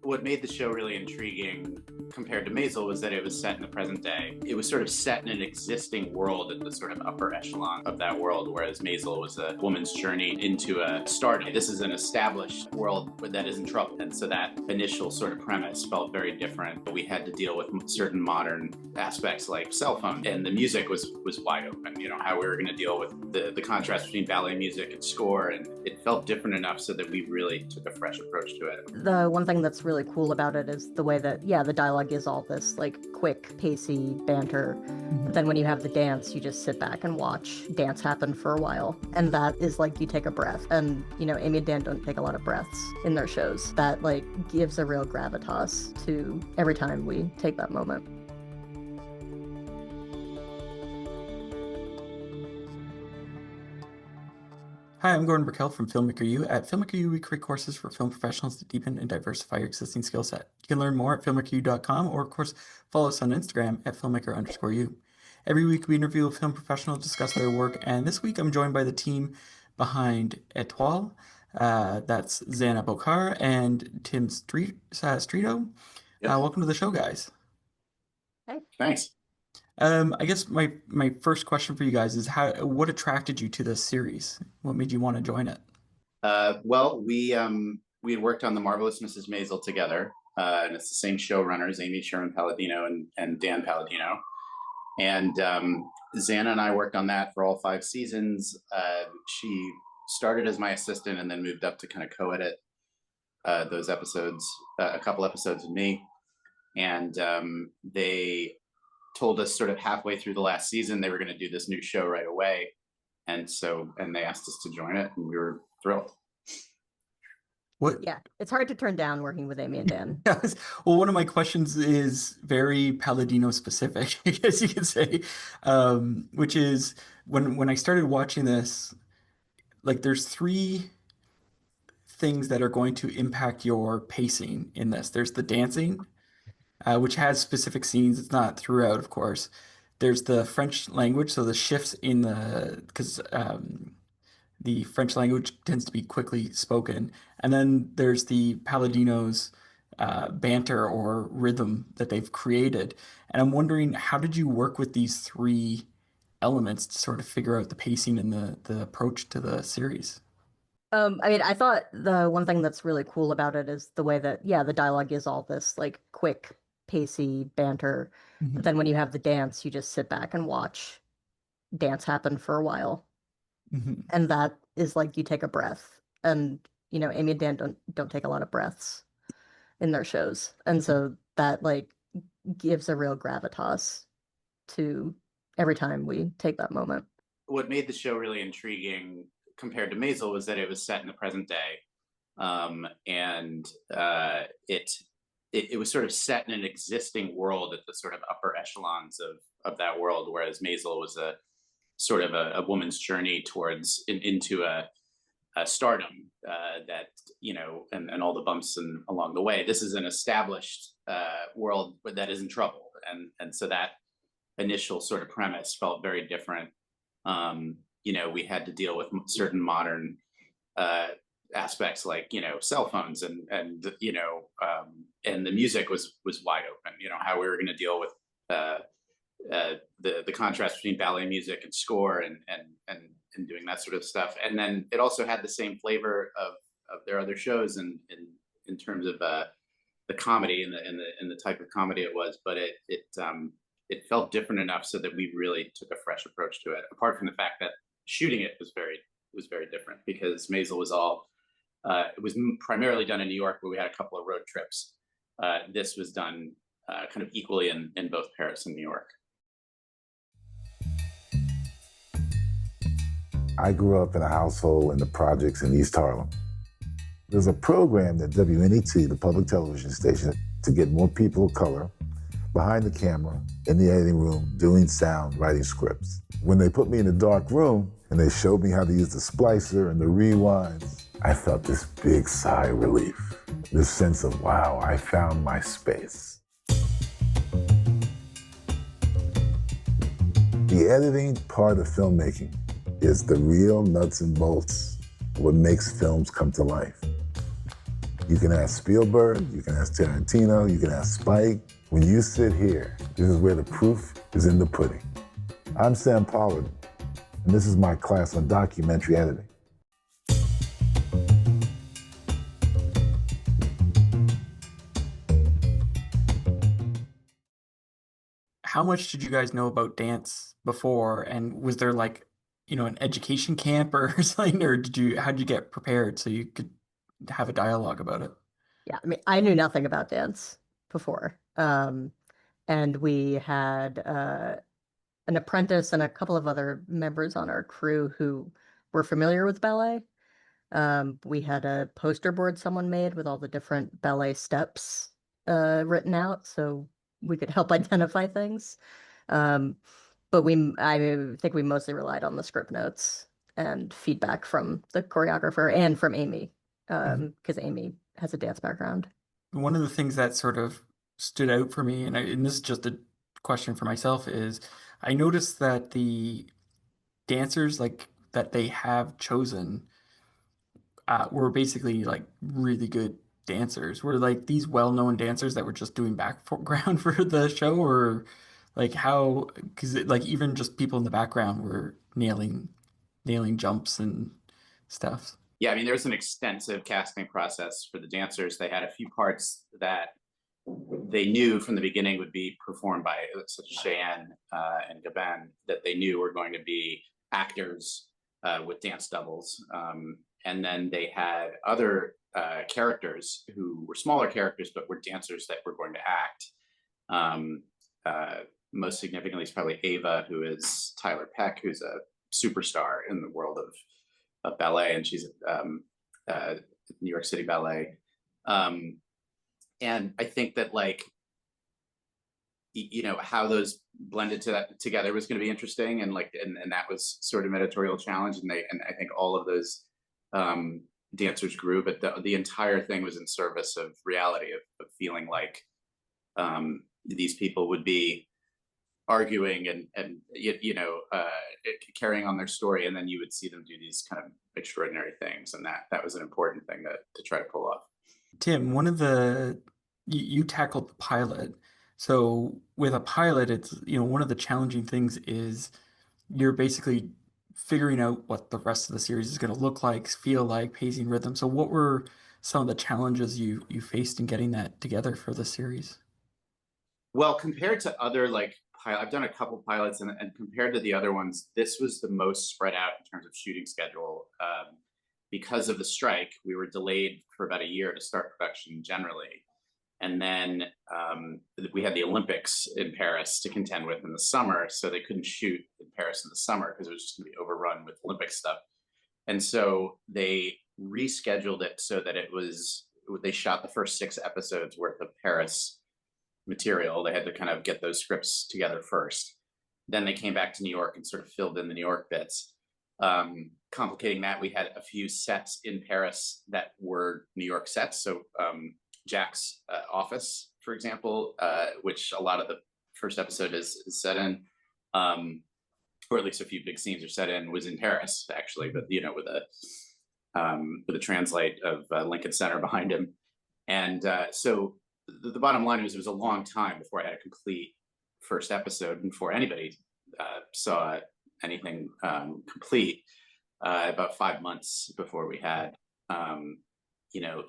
What made the show really intriguing compared to Maisel was that it was set in the present day. It was sort of set in an existing world at the sort of upper echelon of that world, whereas Maisel was a woman's journey into a stardom. This is an established world that is in trouble. And so that initial sort of premise felt very different. We had to deal with certain modern aspects like cell phone, and the music was wide open, how we were going to deal with the contrast between ballet music and score, and it felt different enough so that we really took a fresh approach to it. The one thing that's really cool about it is the way that, the dialogue is all this like quick, pacey banter. But then when you have the dance, you just sit back and watch dance happen for a while. And that is like you take a breath. And, Amy and Dan don't take a lot of breaths in their shows. That like gives a real gravitas to every time we take that moment. Hi, I'm Gordon Burkell from Filmmaker U. At Filmmaker U, we create courses for film professionals to deepen and diversify your existing skill set. You can learn more at filmmakeru.com, or of course, follow us on Instagram at filmmaker_u. Every week we interview a film professional, discuss their work, and this week I'm joined by the team behind Étoile. That's Zana Bochar and Tim Streeto. Yep. Welcome to the show, guys. Hey. Thanks. I guess my first question for you guys is what attracted you to this series? What made you want to join it? Well, we had worked on The Marvelous Mrs. Maisel together, and it's the same showrunners, Amy Sherman Palladino and Dan Palladino. And Zana and I worked on that for all 5 seasons. She started as my assistant and then moved up to kind of co-edit those episodes, a couple episodes with me. And they told us sort of halfway through the last season they were going to do this new show right away, and they asked us to join it, and we were thrilled. What? Yeah, it's hard to turn down working with Amy and Dan. Well, one of my questions is very Palladino specific, I guess you could say, which is when I started watching this, like there's 3 things that are going to impact your pacing in this. There's the dancing, which has specific scenes. It's not throughout, of course. There's the French language, so the shifts because the French language tends to be quickly spoken. And then there's the Palladino's banter or rhythm that they've created. And I'm wondering, how did you work with these 3 elements to sort of figure out the pacing and the approach to the series? I thought the one thing that's really cool about it is the way that, the dialogue is all this like quick, pacey banter. But then when you have the dance, you just sit back and watch dance happen for a while. And that is like you take a breath. And, Amy and Dan don't take a lot of breaths in their shows. And so that like gives a real gravitas to every time we take that moment. What made the show really intriguing compared to Maisel was that it was set in the present day, and it was sort of set in an existing world at the sort of upper echelons of that world, whereas Maisel was a sort of a woman's journey towards into a stardom that and all the bumps along the way. This is an established world that is in trouble, and so that initial sort of premise felt very different. We had to deal with certain modern aspects like cell phones and the music was wide open. How we were going to deal with the contrast between ballet music and score and doing that sort of stuff. And then it also had the same flavor of their other shows in terms of the comedy and the type of comedy it was, but it felt different enough so that we really took a fresh approach to it. Apart from the fact that shooting it was very different, because Maisel was it was primarily done in New York, but we had a couple of road trips. This was done kind of equally in both Paris and New York. I grew up in a household in the projects in East Harlem. There's a program at WNET, the public television station, to get more people of color behind the camera, in the editing room, doing sound, writing scripts. When they put me in a dark room and they showed me how to use the splicer and the rewinds, I felt this big sigh of relief, this sense of, wow, I found my space. The editing part of filmmaking is the real nuts and bolts, what makes films come to life. You can ask Spielberg, you can ask Tarantino, you can ask Spike. When you sit here, this is where the proof is in the pudding. I'm Sam Palladino, and this is my class on documentary editing. How much did you guys know about dance before? And was there like, an education camp or something, or how did you get prepared so you could have a dialogue about it? Yeah, I mean, I knew nothing about dance before. And we had an apprentice and a couple of other members on our crew who were familiar with ballet. We had a poster board someone made with all the different ballet steps written out so we could help identify things. But I think we mostly relied on the script notes and feedback from the choreographer and from Amy, because Amy has a dance background. One of the things that sort of stood out for me, and this is just a question for myself, is I noticed that the dancers like that they have chosen were basically like really good dancers. Were like these well-known dancers that were just doing background for the show, or like how? Because like even just people in the background were nailing jumps and stuff. Yeah, I mean, there was an extensive casting process for the dancers. They had a few parts that they knew from the beginning would be performed by such as Cheyenne and Gabin, that they knew were going to be actors with dance doubles. And then they had other characters who were smaller characters, but were dancers that were going to act. Most significantly is probably Ava, who is Tyler Peck, who's a superstar in the world of ballet, and she's at New York City Ballet. And I think that how those blended together was going to be interesting, and that was sort of an editorial challenge, and I think all of those dancers grew, but the entire thing was in service of reality, of feeling like these people would be arguing and carrying on their story, and then you would see them do these kind of extraordinary things, and that was an important thing to try to pull off. Tim, you tackled the pilot. So with a pilot, it's, one of the challenging things is you're basically figuring out what the rest of the series is going to look like, feel like, pacing, rhythm. So what were some of the challenges you faced in getting that together for the series? Well, compared to other I've done a couple pilots, and compared to the other ones, this was the most spread out in terms of shooting schedule. Because of the strike, we were delayed for about a year to start production generally. And then we had the Olympics in Paris to contend with in the summer, so they couldn't shoot in Paris in the summer because it was just going to be overrun with Olympic stuff. And so they rescheduled it so that they shot the first 6 episodes worth of Paris material. They had to kind of get those scripts together first. Then they came back to New York and sort of filled in the New York bits. Complicating that, we had a few sets in Paris that were New York sets. So Jack's office, for example, which a lot of the first episode is set in, or at least a few big scenes are set in, was in Paris actually, but with a translate of Lincoln Center behind him. And so the bottom line was it was a long time before I had a complete first episode, before anybody saw anything complete. About 5 months before we had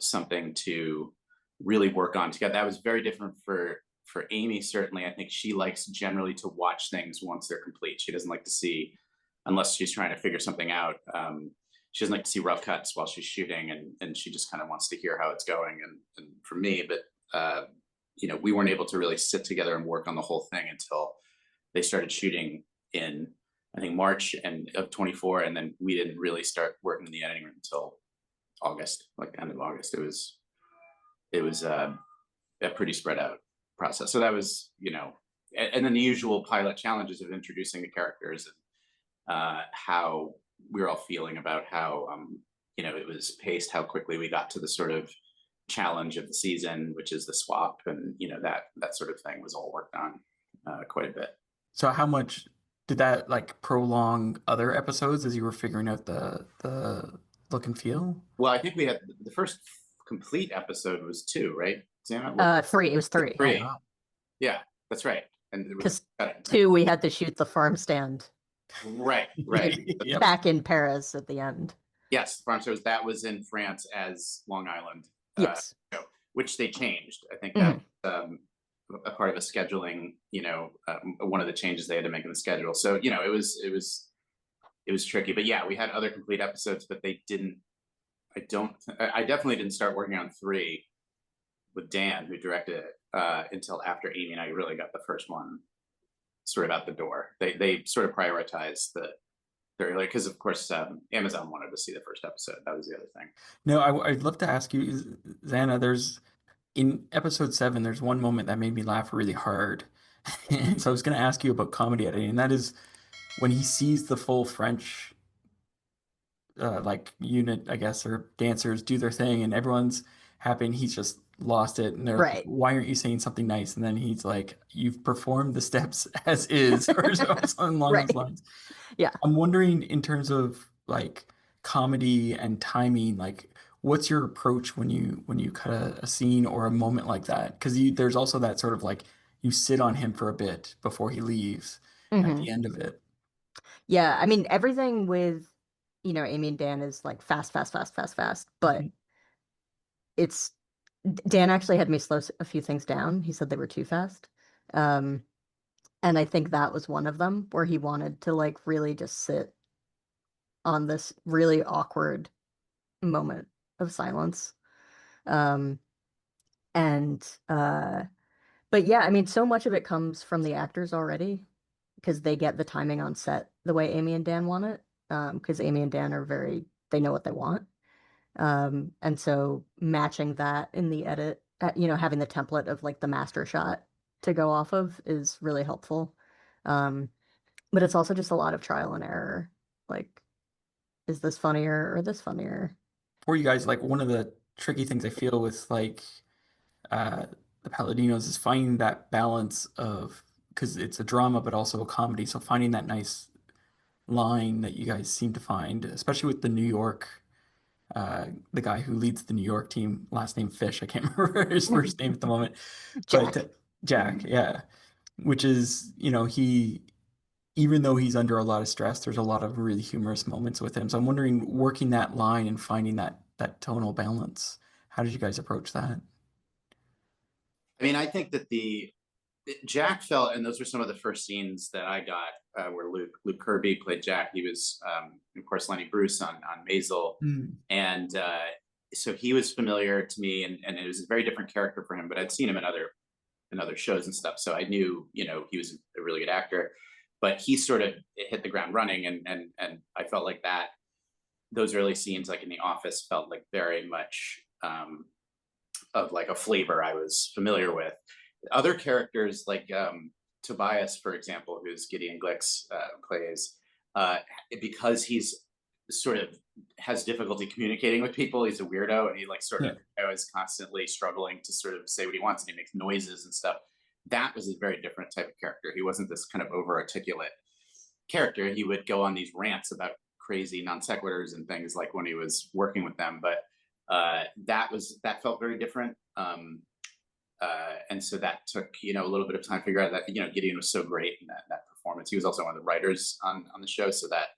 something to really work on together. That was very different for Amy. Certainly, I think she likes generally to watch things once they're complete. She doesn't like to see, unless she's trying to figure something out, she doesn't like to see rough cuts while she's shooting, and she just kind of wants to hear how it's going. And for me, but we weren't able to really sit together and work on the whole thing until they started shooting in, I think, March of 24, and then we didn't really start working in the editing room until August, like the end of August. It was a pretty spread out process. So that was, and then the usual pilot challenges of introducing the characters and how we were all feeling about how it was paced, how quickly we got to the sort of challenge of the season, which is the swap, and that sort of thing was all worked on quite a bit. So how much did that prolong other episodes as you were figuring out the look and feel? Well, I think we had the first complete episode was 2, right? Zana? 3. It was 3. 3. wow. Yeah, that's right. And it was Because 2, we had to shoot the farm stand right. Yep. back in Paris at the end. Yes, farm shows that was in France as Long Island. Yes. Show, which they changed. I think Mhm. that a part of a scheduling, one of the changes they had to make in the schedule. So, it was tricky. But yeah, we had other complete episodes, but they didn't. I definitely didn't start working on 3 with Dan, who directed it, until after Amy and I really got the first one sort of out the door. They sort of prioritized the earlier, because of course Amazon wanted to see the first episode. That was the other thing. No, I'd love to ask you, Xana, in episode 7, there's one moment that made me laugh really hard. And so I was going to ask you about comedy editing, and that is when he sees the full French unit, I guess, or dancers do their thing, and everyone's happy, and he's just lost it. And they're like, Right. why aren't you saying something nice? And then he's like, you've performed the steps as is, or something along Right. those lines. Yeah. I'm wondering, in terms of like comedy and timing, like what's your approach when you cut a scene or a moment like that? Because there's also that sort of like, you sit on him for a bit before he leaves at Mhm. the end of it. Yeah, I mean, everything with, Amy and Dan is like fast, but Mhm. it's Dan actually had me slow a few things down. He said they were too fast. And I think that was one of them, where he wanted to like really just sit on this really awkward moment of silence. Um, and but yeah, I mean, so much of it comes from the actors already, because they get the timing on set the way Amy and Dan want it. Because Amy and Dan they know what they want. And so matching that in the edit, having the template of like the master shot to go off of is really helpful. But it's also just a lot of trial and error. Like, is this funnier or this funnier? For you guys, like one of the tricky things I feel with like the Palladinos is finding that balance of, because it's a drama but also a comedy, so finding that nice line that you guys seem to find, especially with the New York, the guy who leads the New York team, last name Fish, I can't remember his first name at the moment, Jack. but Jack, yeah, which is, he, even though he's under a lot of stress, there's a lot of really humorous moments with him. So I'm wondering, working that line and finding that tonal balance, how did you guys approach that? I mean, I think that Jack felt, and those were some of the first scenes that I got, where Luke Kirby played Jack. He was, of course, Lenny Bruce on Maisel, and so he was familiar to me, and it was a very different character for him. But I'd seen him in other shows and stuff, so I knew, he was a really good actor. But he sort of hit the ground running, and I felt like that those early scenes, like in The Office, felt like very much of like a flavor I was familiar with. Other characters like Tobias, for example, who's Gideon Glick's plays, because he's sort of has difficulty communicating with people. He's a weirdo, and he like sort of is constantly struggling to sort of say what he wants, and he makes noises and stuff. That was a very different type of character. He wasn't this kind of over articulate character. He would go on these rants about crazy non sequiturs and things, like when he was working with them. But that felt very different. And so that took, a little bit of time to figure out that, Gideon was so great in that performance. He was also one of the writers on the show. So that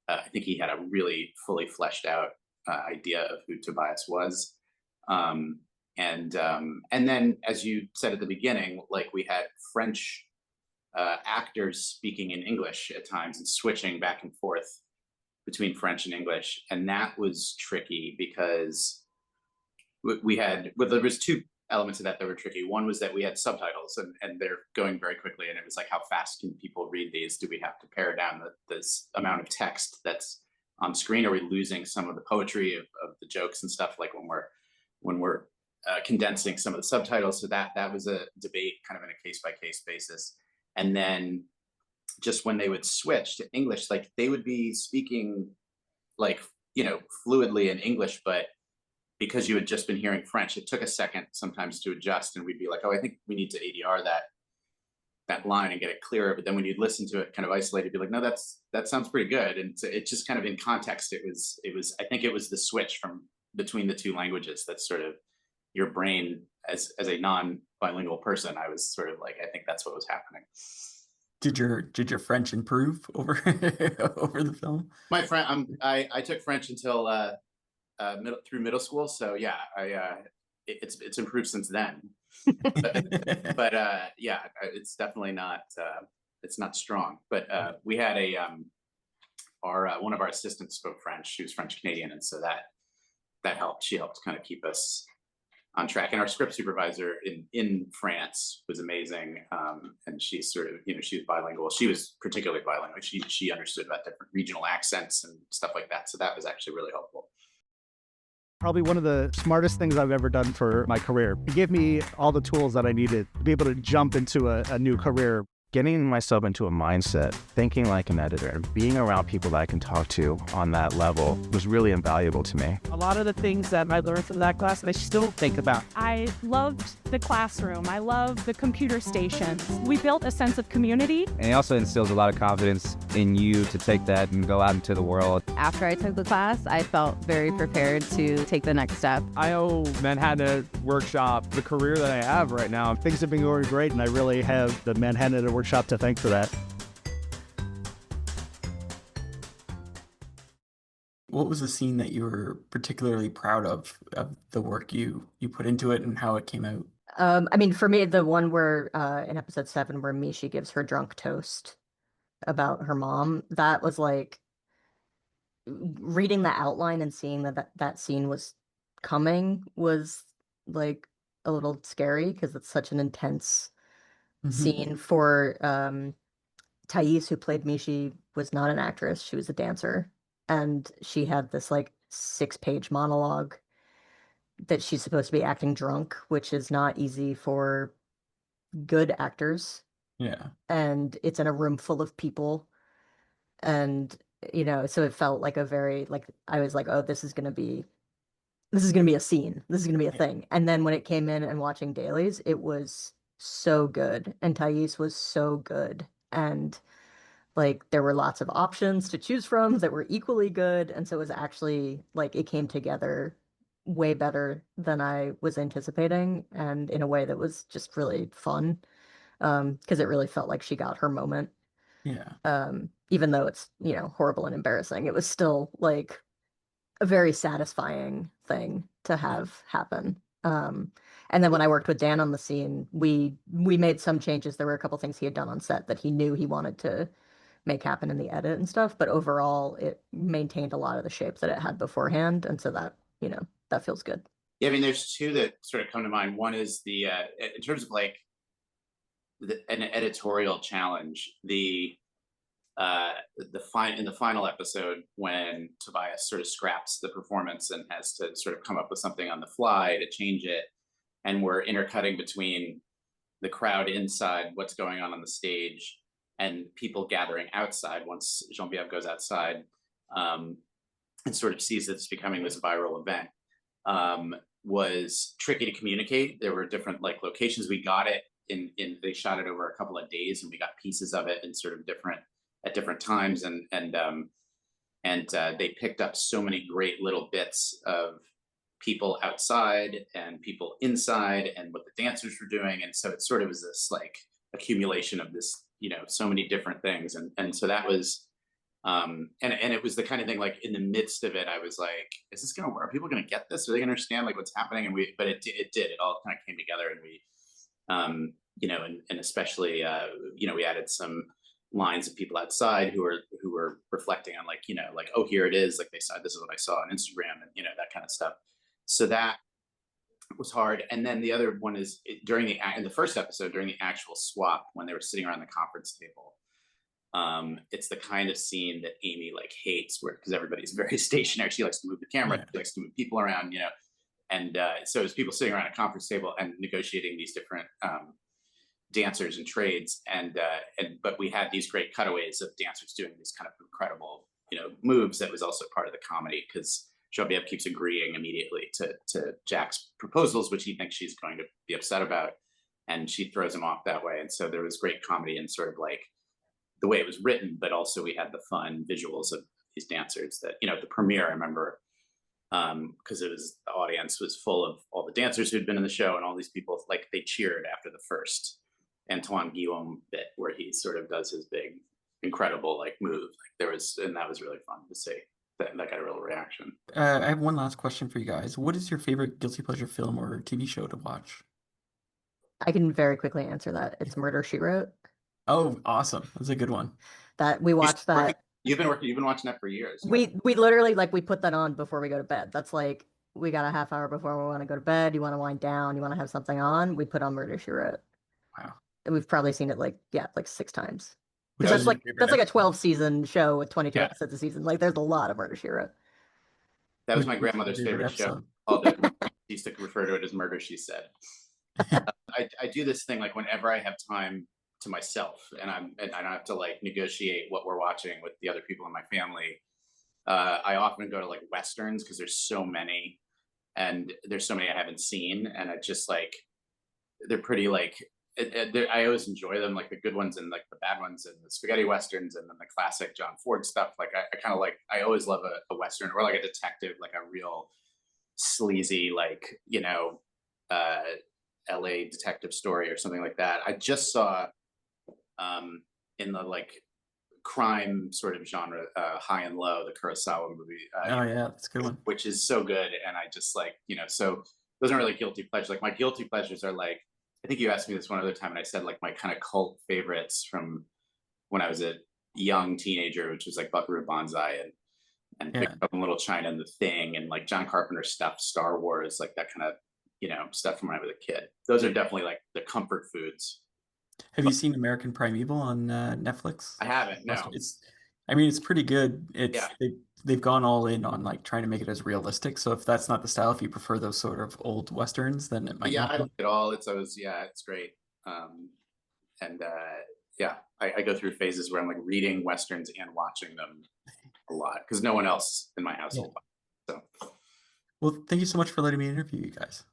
I think he had a really fully fleshed out idea of who Tobias was. And then, as you said at the beginning, like we had French actors speaking in English at times and switching back and forth between French and English. And that was tricky because there was 2 elements of that were tricky. One was that we had subtitles, and they're going very quickly, and it was like, how fast can people read these? Do we have to pare down this amount of text that's on screen? Are we losing some of the poetry of the jokes and stuff, like when we're condensing some of the subtitles? So that was a debate, kind of in a case-by-case basis. And then just when they would switch to English, like they would be speaking like, fluidly in English, but because you had just been hearing French, it took a second sometimes to adjust, and we'd be like, oh, I think we need to ADR that line and get it clearer. But then when you'd listen to it kind of isolated, be like, no, that sounds pretty good. And so it just kind of, in context, it was I think it was the switch from between the two languages. That's sort of your brain as a non-bilingual person. I was sort of like, I think that's what was happening. Did your French improve over over the film? My friend, I took French until through middle school, so yeah, it's improved since then. but yeah, it's definitely not it's not strong. But we had our one of our assistants spoke French. She was French Canadian, and so that helped. She helped kind of keep us on track. And our script supervisor in France was amazing. And she sort of, she was bilingual. She was particularly bilingual. She understood about different regional accents and stuff like that. So that was actually really helpful. Probably one of the smartest things I've ever done for my career. It gave me all the tools that I needed to be able to jump into a new career. Getting myself into a mindset, thinking like an editor, and being around people that I can talk to on that level was really invaluable to me. A lot of the things that I learned from that class, I still think about. I loved the classroom. I loved the computer stations. We built a sense of community. And it also instills a lot of confidence in you to take that and go out into the world. After I took the class, I felt very prepared to take the next step. I owe Manhattan Workshop the career that I have right now. Things have been going great, and I really have the Manhattan Workshop to thank for that. What was the scene that you were particularly proud of the work you put into it and how it came out? I mean, for me, the one where in episode 7 where Mishi gives her drunk toast about her mom, that was like reading the outline and seeing that scene was coming was like a little scary because it's such an intense scene. For Thais, who played Mishi, was not an actress. She was a dancer. And she had this like 6-page monologue that she's supposed to be acting drunk, which is not easy for good actors. Yeah. And it's in a room full of people. And, so it felt like a very, like, I was like, oh, this is going to be a scene. This is going to be a thing. And then when it came in and watching dailies, it was so good. And Thais was so good. And like, there were lots of options to choose from that were equally good. And so it was actually like, it came together way better than I was anticipating, and in a way that was just really fun. Because it really felt like she got her moment. Yeah. Even though it's, horrible and embarrassing, it was still like a very satisfying thing to have happen. And then when I worked with Dan on the scene, we made some changes. There were a couple things he had done on set that he knew he wanted to make happen in the edit and stuff, but overall it maintained a lot of the shape that it had beforehand. And so that, that feels good. Yeah, I mean, there's two that sort of come to mind. One is the, in terms of like an editorial challenge, in the final episode when Tobias sort of scraps the performance and has to sort of come up with something on the fly to change it, and we're intercutting between the crowd inside, what's going on the stage, and people gathering outside once Geneviève goes outside and sort of sees that it's becoming this viral event, was tricky to communicate. There were different like locations. We got it they shot it over a couple of days, and we got pieces of it in sort of at different times, and they picked up so many great little bits of people outside and people inside and what the dancers were doing. And so it sort of was this like accumulation of this, so many different things. And so that was, and it was the kind of thing, like in the midst of it, I was like, is this going to work? Are people going to get this? Are they going to understand like what's happening? But it did, it all kind of came together, and we, and especially, we added some lines of people outside who were reflecting on like, like, oh, here it is. Like they said, this is what I saw on Instagram, and, that kind of stuff. So that was hard. And then the other one is in the first episode, during the actual swap, when they were sitting around the conference table, it's the kind of scene that Amy like hates, because everybody's very stationary. She likes to move the camera, she likes to move people around, and so it's people sitting around a conference table and negotiating these different dancers and trades, but we had these great cutaways of dancers doing these kind of incredible moves. That was also part of the comedy, because Geneviève keeps agreeing immediately to Jack's proposals, which he thinks she's going to be upset about, and she throws him off that way. And so there was great comedy in sort of like the way it was written, but also we had the fun visuals of these dancers that, the premiere, I remember because the audience was full of all the dancers who'd been in the show, and all these people, like, they cheered after the first Antoine Guillaume bit where he sort of does his big, incredible like move. And that was really fun to see. That got a real reaction. I have one last question for you guys. What is your favorite guilty pleasure film or TV show to watch? I can very quickly answer that. It's Murder, She Wrote. Oh, awesome. That's a good one. That we watched that. You've been watching that for years. We literally we put that on before we go to bed. That's like, we got a half hour before we want to go to bed. You want to wind down, you want to have something on. We put on Murder, She Wrote. Wow. And we've probably seen it like 6 times. Which That's is like your favorite a episode? 12-season show with 22 episodes a season. Like, there's a lot of Murder, She Wrote. That was Which my is your grandmother's favorite favorite show. episode? She used to refer to it as Murder, She Said. I do this thing like whenever I have time to myself, and I don't have to like negotiate what we're watching with the other people in my family. I often go to like Westerns because there's so many, and there's so many I haven't seen, and I just like, they're pretty like, I always enjoy them, like the good ones and like the bad ones, and the spaghetti Westerns, and then the classic John Ford stuff. Like I kind of like, I always love a Western or like a detective, like a real sleazy, like, you know, LA detective story or something like that. I just saw in the like crime sort of genre, High and Low, the Kurosawa movie. Oh yeah, that's a good one. Which is so good, and I just like, you know, so those aren't really guilty pleasures. Like my guilty pleasures are like, I think you asked me this one other time, and I said like my kind of cult favorites from when I was a young teenager, which was like Buckaroo Banzai and Big Trouble in Little China and The Thing, and like John Carpenter stuff, Star Wars, like that kind of, you know, stuff from when I was a kid. Those are definitely like the comfort foods. Have you seen American Primeval on Netflix? I haven't. No. It's pretty good. They've gone all in on like trying to make it as realistic. So if that's not the style, if you prefer those sort of old westerns, then it might. Yeah, not I like it all. It's great. I go through phases where I'm like reading westerns and watching them a lot because no one else in my household. Yeah. So. Well, thank you so much for letting me interview you guys.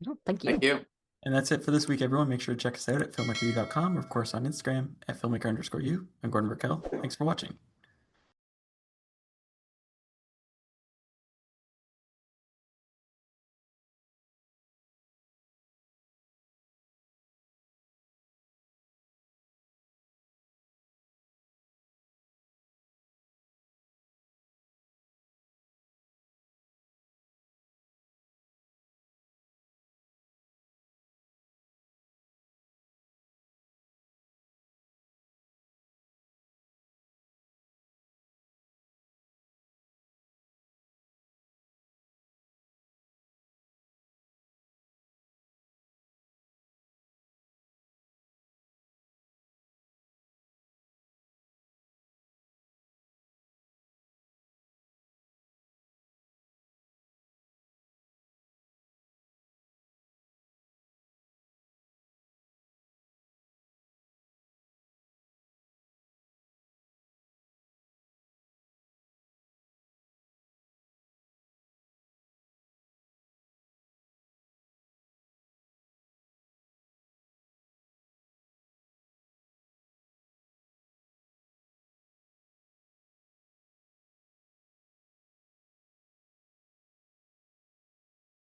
Oh, thank you. Thank you. And that's it for this week, everyone. Make sure to check us out at filmmakeru.com or, of course, on Instagram at filmmaker_you. I'm Gordon Burkell. Thanks for watching.